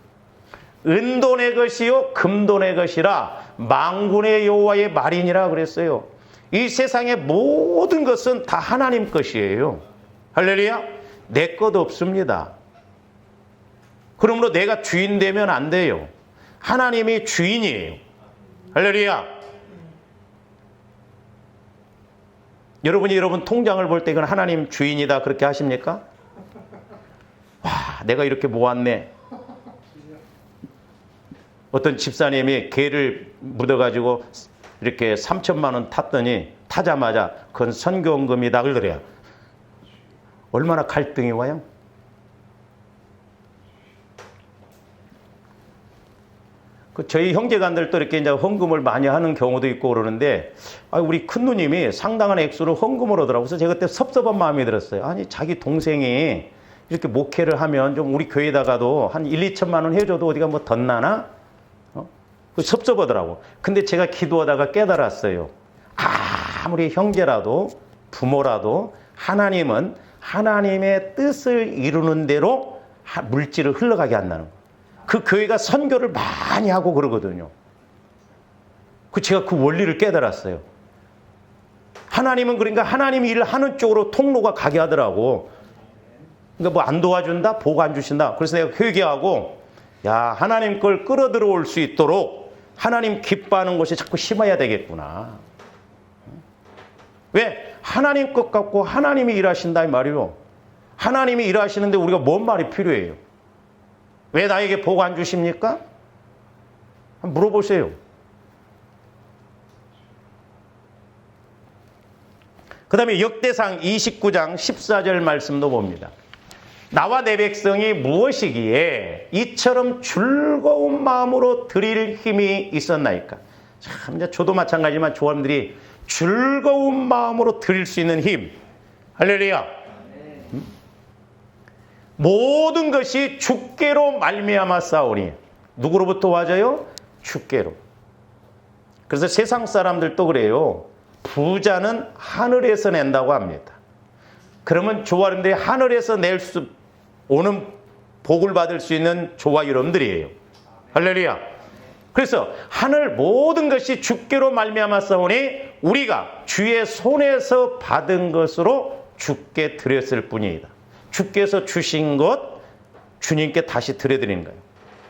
은도 내 것이요 금도 내 것이라 만군의 여호와의 말이니라 그랬어요. 이 세상의 모든 것은 다 하나님 것이에요. 할렐루야. 내 것 없습니다. 그러므로 내가 주인 되면 안 돼요. 하나님이 주인이에요. 할렐루야. 여러분이 여러분 통장을 볼 때 이건 하나님 주인이다 그렇게 하십니까? 와, 내가 이렇게 모았네. 어떤 집사님이 개를 묻어가지고 이렇게 3천만 원 탔더니 타자마자 그건 선교원금이다 그러더래요. 얼마나 갈등이 와요? 저희 형제간들도 이렇게 이제 헌금을 많이 하는 경우도 있고 그러는데, 우리 큰 누님이 상당한 액수를 헌금을 하더라고요. 그래서 제가 그때 섭섭한 마음이 들었어요. 아니, 자기 동생이 이렇게 목회를 하면 좀 우리 교회에다가도 한 1, 2천만 원 해줘도 어디가 뭐 덧나나? 섭섭하더라고. 근데 제가 기도하다가 깨달았어요. 아무리 형제라도 부모라도 하나님은 하나님의 뜻을 이루는 대로 물질을 흘러가게 한다는 거예요. 그 교회가 선교를 많이 하고 그러거든요. 제가 그 원리를 깨달았어요. 하나님은 그러니까 하나님 일을 하는 쪽으로 통로가 가게 하더라고. 그러니까 뭐 안 도와준다? 복 안 주신다? 그래서 내가 회개하고, 야, 하나님 걸 끌어들어올 수 있도록 하나님 기뻐하는 것이 자꾸 심어야 되겠구나. 왜? 하나님 것 갖고 하나님이 일하신다 이 말이요. 하나님이 일하시는데 우리가 뭔 말이 필요해요? 왜 나에게 복 안 주십니까? 한번 물어보세요. 그 다음에 역대상 29장 14절 말씀도 봅니다. 나와 내 백성이 무엇이기에 이처럼 즐거운 마음으로 드릴 힘이 있었나이까? 참, 이제 저도 마찬가지지만 조원들이 즐거운 마음으로 드릴 수 있는 힘. 할렐루야. 모든 것이 주께로 말미암아 싸우니. 누구로부터 와져요? 주께로. 그래서 세상 사람들도 그래요. 부자는 하늘에서 낸다고 합니다. 그러면 저와 여러분들이 하늘에서 오는 복을 받을 수 있는 저와 여러분들이에요. 할렐루야. 그래서 하늘 모든 것이 주께로 말미암았사오니 우리가 주의 손에서 받은 것으로 주께 드렸을 뿐이다. 주께서 주신 것 주님께 다시 드려드리는 거예요.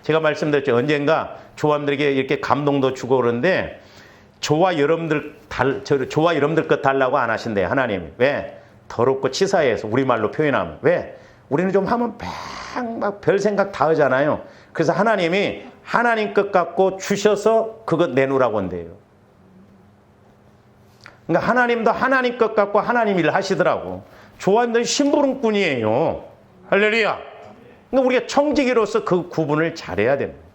제가 말씀드렸죠. 언젠가 조함들에게 이렇게 감동도 주고 그러는데 저와 여러분들 것 달라고 안 하신대요. 하나님. 왜? 더럽고 치사해서 우리말로 표현하면. 왜? 우리는 좀 하면 막 별 생각 다 하잖아요. 그래서 하나님이 하나님 것 갖고 주셔서 그것 내놓으라고 한대요. 그러니까 하나님도 하나님 것 갖고 하나님 일을 하시더라고. 조함들은 심부름꾼이에요. 할렐루야. 그러니까 우리가 청지기로서 그 구분을 잘해야 됩니다.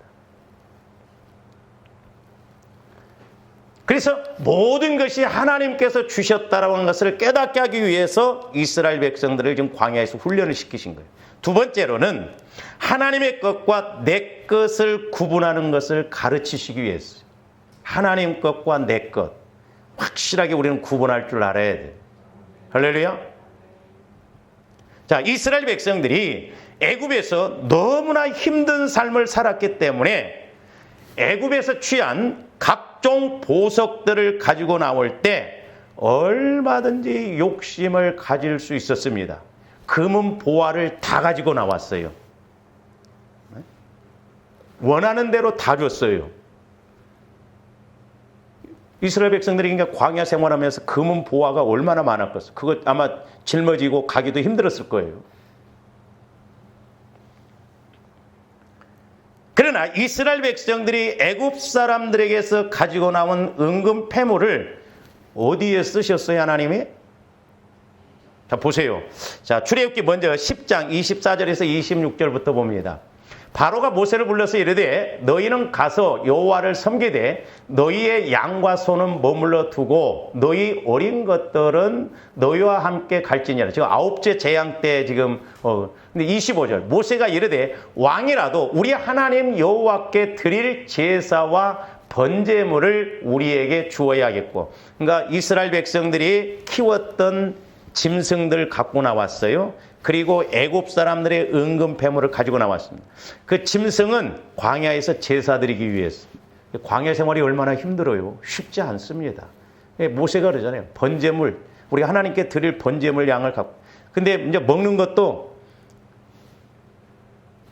그래서 모든 것이 하나님께서 주셨다라고 하는 것을 깨닫게 하기 위해서 이스라엘 백성들을 지금 광야에서 훈련을 시키신 거예요. 두 번째로는 하나님의 것과 내 것을 구분하는 것을 가르치시기 위해서 하나님 것과 내 것 확실하게 우리는 구분할 줄 알아야 돼요. 할렐루야. 자, 이스라엘 백성들이 애굽에서 너무나 힘든 삶을 살았기 때문에 애굽에서 취한 각종 보석들을 가지고 나올 때 얼마든지 욕심을 가질 수 있었습니다. 금은 보화를 다 가지고 나왔어요. 원하는 대로 다 줬어요. 이스라엘 백성들이 그러니까 광야 생활하면서 금은 보화가 얼마나 많았겠어. 그거 아마 짊어지고 가기도 힘들었을 거예요. 그러나 이스라엘 백성들이 애굽 사람들에게서 가지고 나온 은금 패물을 어디에 쓰셨어요, 하나님이? 자, 보세요. 자, 출애굽기 먼저 10장 24절에서 26절부터 봅니다. 바로가 모세를 불러서 이르되 너희는 가서 여호와를 섬기되 너희의 양과 소는 머물러 두고 너희 어린 것들은 너희와 함께 갈지니라. 지금 9째 재앙 때 지금 근데 25절 모세가 이르되 왕이라도 우리 하나님 여호와께 드릴 제사와 번제물을 우리에게 주어야겠고. 그러니까 이스라엘 백성들이 키웠던 짐승들 갖고 나왔어요. 그리고 애굽 사람들의 은금 패물을 가지고 나왔습니다. 그 짐승은 광야에서 제사 드리기 위해서. 광야 생활이 얼마나 힘들어요. 쉽지 않습니다. 모세가 그러잖아요. 번제물, 우리 하나님께 드릴 번제물 양을 갖고. 근데 이제 먹는 것도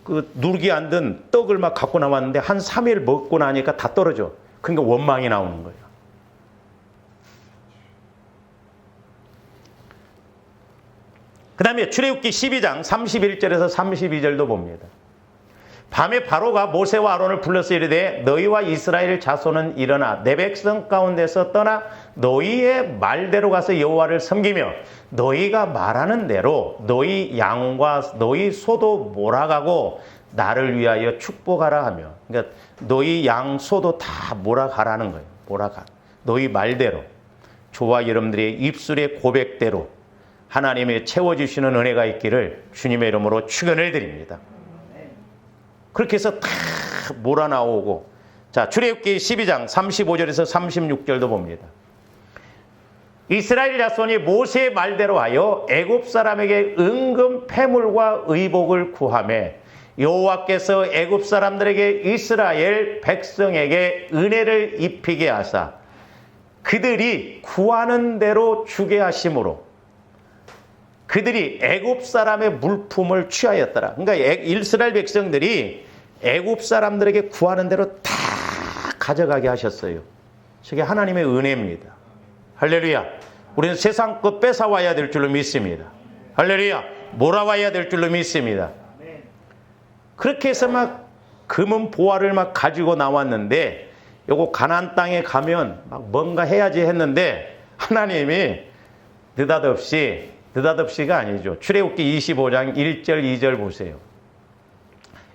그 누르기 안 든 떡을 막 갖고 나왔는데 한 3일 먹고 나니까 다 떨어져. 그러니까 원망이 나오는 거예요. 그 다음에 출애굽기 12장 31절에서 32절도 봅니다. 밤에 바로가 모세와 아론을 불러서 이르되 너희와 이스라엘 자손은 일어나 내 백성 가운데서 떠나 너희의 말대로 가서 여호와를 섬기며 너희가 말하는 대로 너희 양과 너희 소도 몰아가고 나를 위하여 축복하라 하며. 그러니까 너희 양 소도 다 몰아가라는 거예요. 몰아가. 너희 말대로 저와 여러분들의 입술의 고백대로 하나님의 채워주시는 은혜가 있기를 주님의 이름으로 축원을 드립니다. 그렇게 해서 다 몰아나오고. 자, 출애굽기 12장 35절에서 36절도 봅니다. 이스라엘 자손이 모세의 말대로 하여 애굽 사람에게 은금 패물과 의복을 구하매 여호와께서 애굽 사람들에게 이스라엘 백성에게 은혜를 입히게 하사 그들이 구하는 대로 주게 하심으로 그들이 애굽 사람의 물품을 취하였더라. 그러니까 이스라엘 백성들이 애굽 사람들에게 구하는 대로 다 가져가게 하셨어요. 저게 하나님의 은혜입니다. 할렐루야. 우리는 세상 것 뺏어와야 될 줄로 믿습니다. 할렐루야. 몰아와야 될 줄로 믿습니다. 그렇게 해서 막 금은 보화를 막 가지고 나왔는데 요거 가나안 땅에 가면 막 뭔가 해야지 했는데 하나님이 느닷없이가 아니죠. 출애굽기 25장 1절 2절 보세요.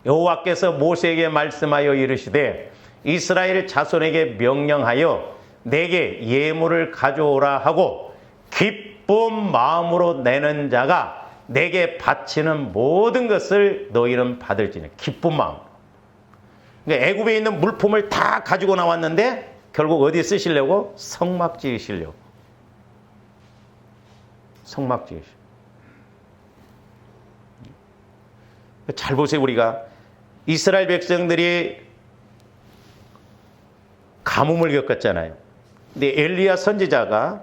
여호와께서 모세에게 말씀하여 이르시되 이스라엘 자손에게 명령하여 내게 예물을 가져오라 하고 기쁜 마음으로 내는 자가 내게 바치는 모든 것을 너희는 받을지니. 기쁜 마음. 그러니까 애굽에 있는 물품을 다 가지고 나왔는데 결국 어디에 쓰시려고? 성막 지으시려고. 성막 지으시려고. 잘 보세요. 우리가 이스라엘 백성들이 가뭄을 겪었잖아요. 근데 엘리야 선지자가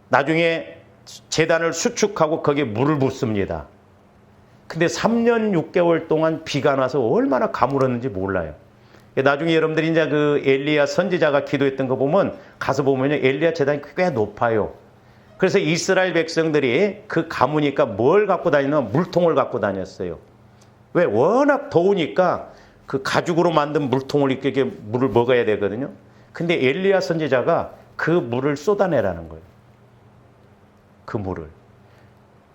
나중에 제단을 수축하고 거기에 물을 붓습니다. 근데 3년 6개월 동안 비가 나서 얼마나 가물었는지 몰라요. 나중에 여러분들이 이제 그 엘리야 선지자가 기도했던 거 보면 가서 보면요. 엘리야 제단이 꽤 높아요. 그래서 이스라엘 백성들이 그 가무니까 뭘 갖고 다니냐면 물통을 갖고 다녔어요. 왜? 워낙 더우니까 그 가죽으로 만든 물통을 이렇게 물을 먹어야 되거든요. 근데 엘리야 선지자가 그 물을 쏟아내라는 거예요. 그 물을.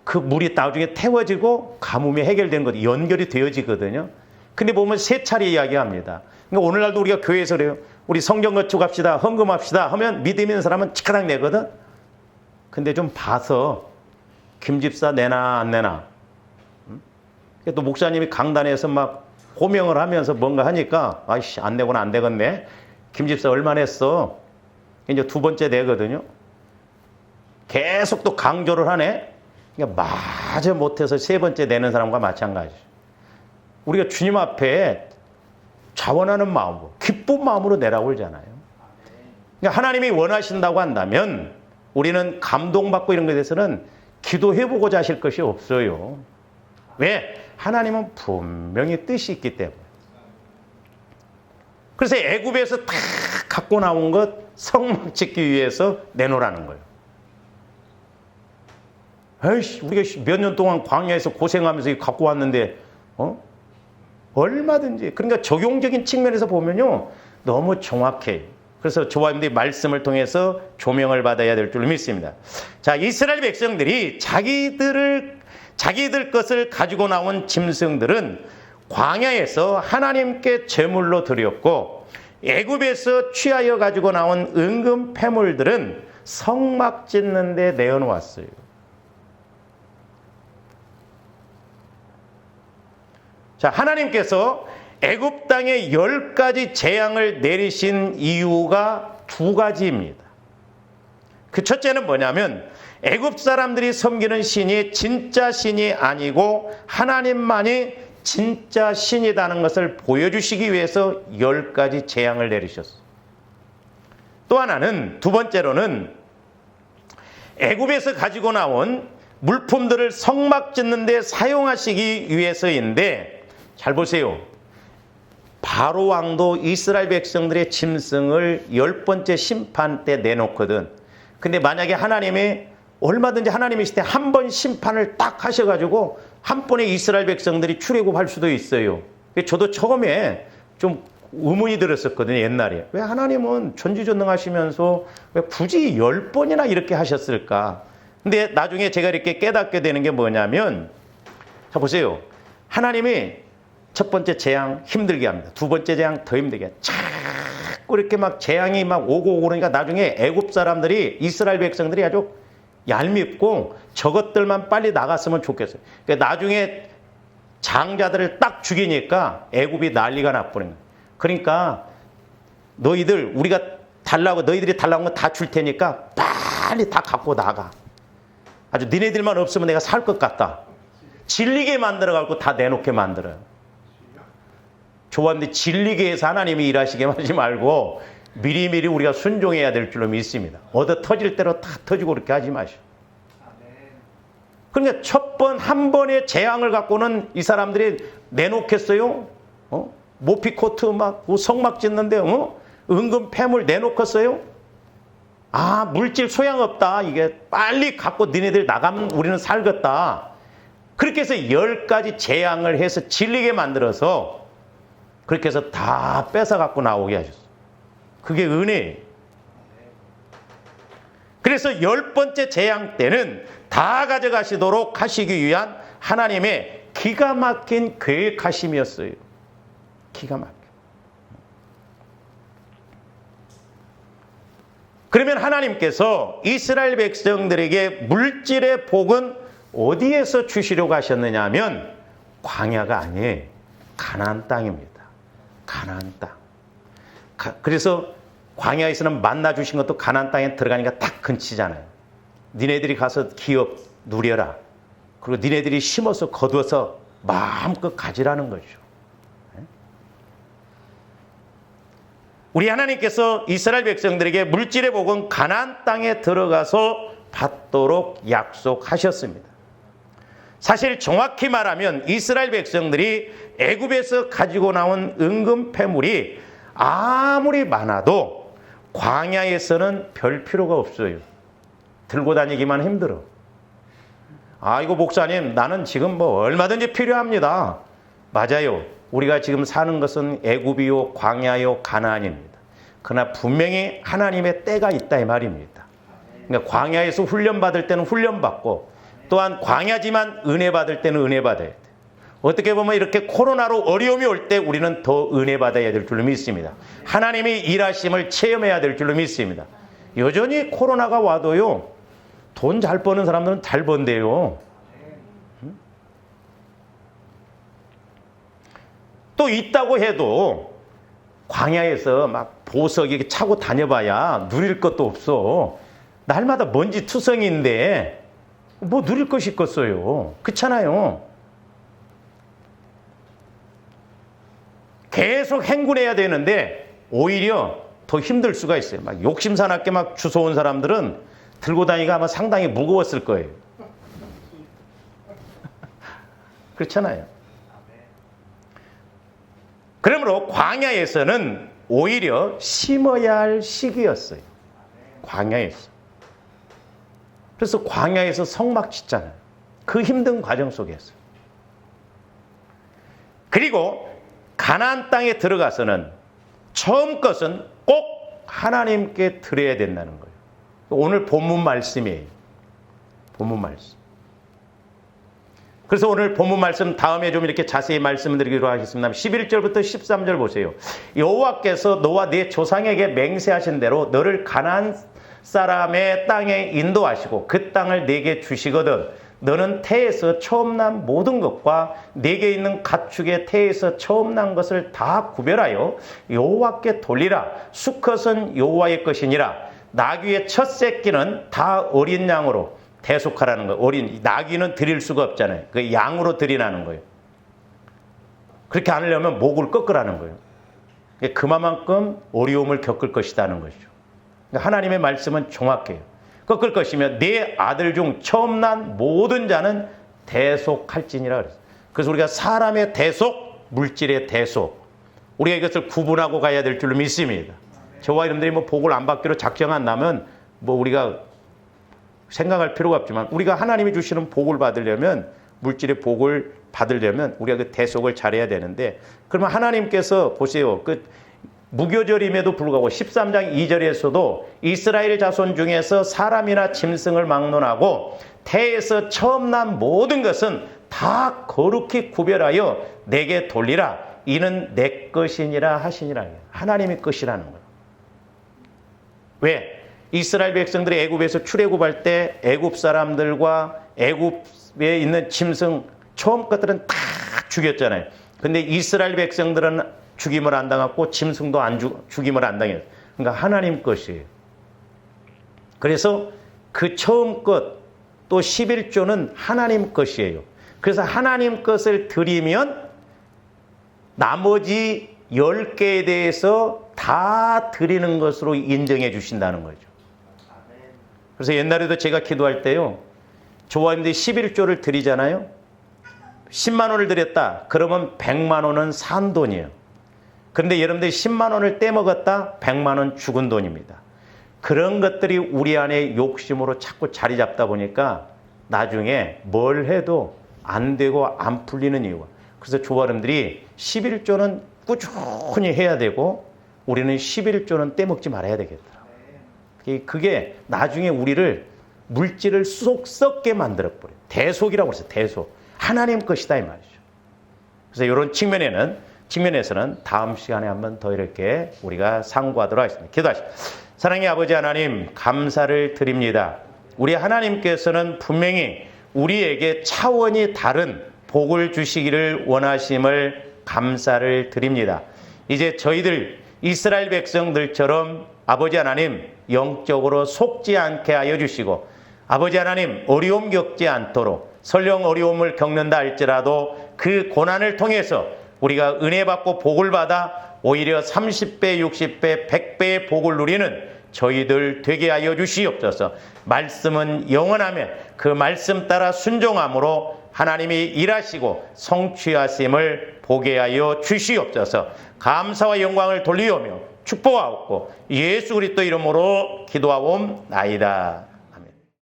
그 물이 나중에 태워지고 가뭄이 해결된 것, 연결이 되어지거든요. 근데 보면 세 차례 이야기합니다. 그러니까 오늘날도 우리가 교회에서 그래요. 우리 성경 건축합시다, 헌금합시다 하면 믿음 있는 사람은 치카닥 내거든. 근데 좀 봐서 김 집사 내나 안 내나. 또 목사님이 강단에서 막 호명을 하면서 뭔가 하니까 아이씨 안 내고는 안 되겠네. 김 집사 얼마 냈어? 이제 두 번째 내거든요. 계속 또 강조를 하네. 그러니까 마저 못해서 세 번째 내는 사람과 마찬가지. 우리가 주님 앞에 자원하는 마음으로 기쁜 마음으로 내라고 그러잖아요. 그러니까 하나님이 원하신다고 한다면 우리는 감동받고 이런 것에 대해서는 기도해보고자 하실 것이 없어요. 왜? 하나님은 분명히 뜻이 있기 때문에. 그래서 애굽에서 다 갖고 나온 것 성막 짓기 위해서 내놓으라는 거예요. 에이씨, 우리가 몇 년 동안 광야에서 고생하면서 갖고 왔는데, 얼마든지. 그러니까 적용적인 측면에서 보면요, 너무 정확해요. 그래서 저와님들이 말씀을 통해서 조명을 받아야 될 줄 믿습니다. 자, 이스라엘 백성들이 자기들 것을 가지고 나온 짐승들은 광야에서 하나님께 제물로 드렸고 애굽에서 취하여 가지고 나온 은금 패물들은 성막 짓는 데 내어놓았어요. 자, 하나님께서 애굽 땅에 10가지 재앙을 내리신 이유가 두 가지입니다. 그 첫째는 뭐냐면 애굽 사람들이 섬기는 신이 진짜 신이 아니고 하나님만이 진짜 신이라는 것을 보여주시기 위해서 10가지 재앙을 내리셨어요. 또 하나는, 두 번째로는 애굽에서 가지고 나온 물품들을 성막 짓는 데 사용하시기 위해서인데, 잘 보세요. 바로 왕도 이스라엘 백성들의 짐승을 10번째 심판 때 내놓거든. 근데 만약에 하나님이 얼마든지 하나님이실 때 한 번 심판을 딱 하셔가지고 한 번에 이스라엘 백성들이 출애굽할 수도 있어요. 저도 처음에 좀 의문이 들었었거든요. 옛날에. 왜 하나님은 전지전능하시면서 왜 굳이 10번이나 이렇게 하셨을까? 근데 나중에 제가 이렇게 깨닫게 되는 게 뭐냐면, 자 보세요. 하나님이 첫 번째 재앙 힘들게 합니다. 두 번째 재앙 더 힘들게 합니다. 자꾸 이렇게 막 재앙이 막 오고 그러니까 나중에 애굽 사람들이, 이스라엘 백성들이 아주 얄밉고 저것들만 빨리 나갔으면 좋겠어요. 그러니까 나중에 장자들을 딱 죽이니까 애굽이 난리가 나버린 거예요. 그러니까 너희들 우리가 달라고, 너희들이 달라고 건 다 줄 테니까 빨리 다 갖고 나가. 아주 니네들만 없으면 내가 살 것 같다. 질리게 만들어갖고 다 내놓게 만들어요. 좋았는데 질리게 해서 하나님이 일하시게 하지 말고 미리미리 우리가 순종해야 될 줄로 믿습니다. 얻어 터질 대로 다 터지고 그렇게 하지 마시오. 그러니까 한 번의 재앙을 갖고는 이 사람들이 내놓겠어요? 모피코트 막 성막 짓는데 은금 폐물 내놓겠어요? 아, 물질 소양없다. 이게 빨리 갖고 니네들 나가면 우리는 살겠다. 그렇게 해서 10가지 재앙을 해서 질리게 만들어서 그렇게 해서 다 뺏어 갖고 나오게 하셨어요. 그게 은혜예요. 그래서 10번째 재앙 때는 다 가져가시도록 하시기 위한 하나님의 기가 막힌 계획하심이었어요. 기가 막혀. 그러면 하나님께서 이스라엘 백성들에게 물질의 복은 어디에서 주시려고 하셨느냐 하면 광야가 아니에요. 가나안 땅입니다. 가나안 땅. 그래서 광야에서는 만나 주신 것도 가나안 땅에 들어가니까 딱 근치잖아요. 니네들이 가서 기업 누려라. 그리고 니네들이 심어서 거두어서 마음껏 가지라는 거죠. 우리 하나님께서 이스라엘 백성들에게 물질의 복은 가나안 땅에 들어가서 받도록 약속하셨습니다. 사실 정확히 말하면 이스라엘 백성들이 애굽에서 가지고 나온 은금 패물이 아무리 많아도 광야에서는 별 필요가 없어요. 들고 다니기만 힘들어. 이거 목사님, 나는 지금 뭐 얼마든지 필요합니다. 맞아요. 우리가 지금 사는 것은 애굽이요, 광야요, 가나안입니다. 그러나 분명히 하나님의 때가 있다 이 말입니다. 그러니까 광야에서 훈련받을 때는 훈련받고, 또한 광야지만 은혜 받을 때는 은혜 받아야 돼요. 어떻게 보면 이렇게 코로나로 어려움이 올 때 우리는 더 은혜 받아야 될 줄로 믿습니다. 하나님이 일하심을 체험해야 될 줄로 믿습니다. 여전히 코로나가 와도요, 돈 잘 버는 사람들은 잘 번대요. 또 있다고 해도 광야에서 막 보석 이렇게 차고 다녀봐야 누릴 것도 없어. 날마다 먼지 투성이인데 뭐 누릴 것이 있겠어요. 그렇잖아요. 계속 행군해야 되는데 오히려 더 힘들 수가 있어요. 막 욕심사납게 막 주워온 사람들은 들고 다니기가 아마 상당히 무거웠을 거예요. 그렇잖아요. 그러므로 광야에서는 오히려 심어야 할 시기였어요. 광야에서. 그래서 광야에서 성막 짓잖아요. 그 힘든 과정 속에서. 그리고 가나안 땅에 들어가서는 처음 것은 꼭 하나님께 드려야 된다는 거예요. 오늘 본문 말씀이에요. 본문 말씀. 그래서 오늘 본문 말씀 다음에 좀 이렇게 자세히 말씀을 드리기로 하겠습니다. 11절부터 13절 보세요. 여호와께서 너와 네 조상에게 맹세하신 대로 너를 가나안 사람의 땅에 인도하시고 그 땅을 네게 주시거든 너는 태에서 처음 난 모든 것과 네게 있는 가축의 태에서 처음 난 것을 다 구별하여 여호와께 돌리라. 수컷은 여호와의 것이니라. 나귀의 첫 새끼는 다 어린 양으로 대속하라는 거예요. 어린 나귀는 드릴 수가 없잖아요. 그 양으로 드리라는 거예요. 그렇게 안 하려면 목을 꺾으라는 거예요. 그만큼 어려움을 겪을 것이라는 것이죠. 하나님의 말씀은 정확해요. 꺾을 것이며 네 아들 중 처음 난 모든 자는 대속할지니라 그랬어요. 그래서 우리가 사람의 대속, 물질의 대속, 우리가 이것을 구분하고 가야 될 줄로 믿습니다. 저와 여러분들이 뭐 복을 안 받기로 작정 안 나면 뭐 우리가 생각할 필요가 없지만 우리가 하나님이 주시는 복을 받으려면 물질의 복을 받으려면 우리가 그 대속을 잘해야 되는데 그러면 하나님께서 보세요. 그 무교절임에도 불구하고 13장 2절에서도 이스라엘 자손 중에서 사람이나 짐승을 막론하고 태에서 처음 난 모든 것은 다 거룩히 구별하여 내게 돌리라. 이는 내 것이니라 하시니라. 하나님의 것이라는 거예요. 왜? 이스라엘 백성들이 애굽에서 출애굽할 때 애굽 사람들과 애굽에 있는 짐승 처음 것들은 다 죽였잖아요. 근데 이스라엘 백성들은 죽임을 안 당했고 짐승도 죽임을 안 당했어요. 그러니까 하나님 것이에요. 그래서 그 처음 것 또 11조는 하나님 것이에요. 그래서 하나님 것을 드리면 나머지 10개에 대해서 다 드리는 것으로 인정해 주신다는 거죠. 그래서 옛날에도 제가 기도할 때요. 저와 여러분들이 11조를 드리잖아요. 10만 원을 드렸다. 그러면 100만 원은 산 돈이에요. 그런데 여러분들이 10만 원을 떼먹었다. 100만 원 죽은 돈입니다. 그런 것들이 우리 안에 욕심으로 자꾸 자리 잡다 보니까 나중에 뭘 해도 안 되고 안 풀리는 이유가. 그래서 저와 여러분들이 11조는 꾸준히 해야 되고 우리는 11조는 떼먹지 말아야 되겠더라고요. 그게 나중에 우리를 물질을 쏙 썩게 만들어버려요. 대속이라고 그랬어요. 대속. 하나님 것이다 이 말이죠. 그래서 이런 측면에서는 다음 시간에 한번 더 이렇게 우리가 상고하도록 하겠습니다. 기도하십시오. 사랑의 아버지 하나님 감사를 드립니다. 우리 하나님께서는 분명히 우리에게 차원이 다른 복을 주시기를 원하심을 감사를 드립니다. 이제 저희들 이스라엘 백성들처럼 아버지 하나님 영적으로 속지 않게 하여 주시고 아버지 하나님 어려움 겪지 않도록 설령 어려움을 겪는다 할지라도 그 고난을 통해서 우리가 은혜 받고 복을 받아 오히려 30배, 60배, 100배의 복을 누리는 저희들 되게 하여 주시옵소서. 말씀은 영원하면 그 말씀 따라 순종함으로 하나님이 일하시고 성취하심을 보게 하여 주시옵소서. 감사와 영광을 돌리오며 축복하옵고 예수 그리스도 이름으로 기도하옵나이다.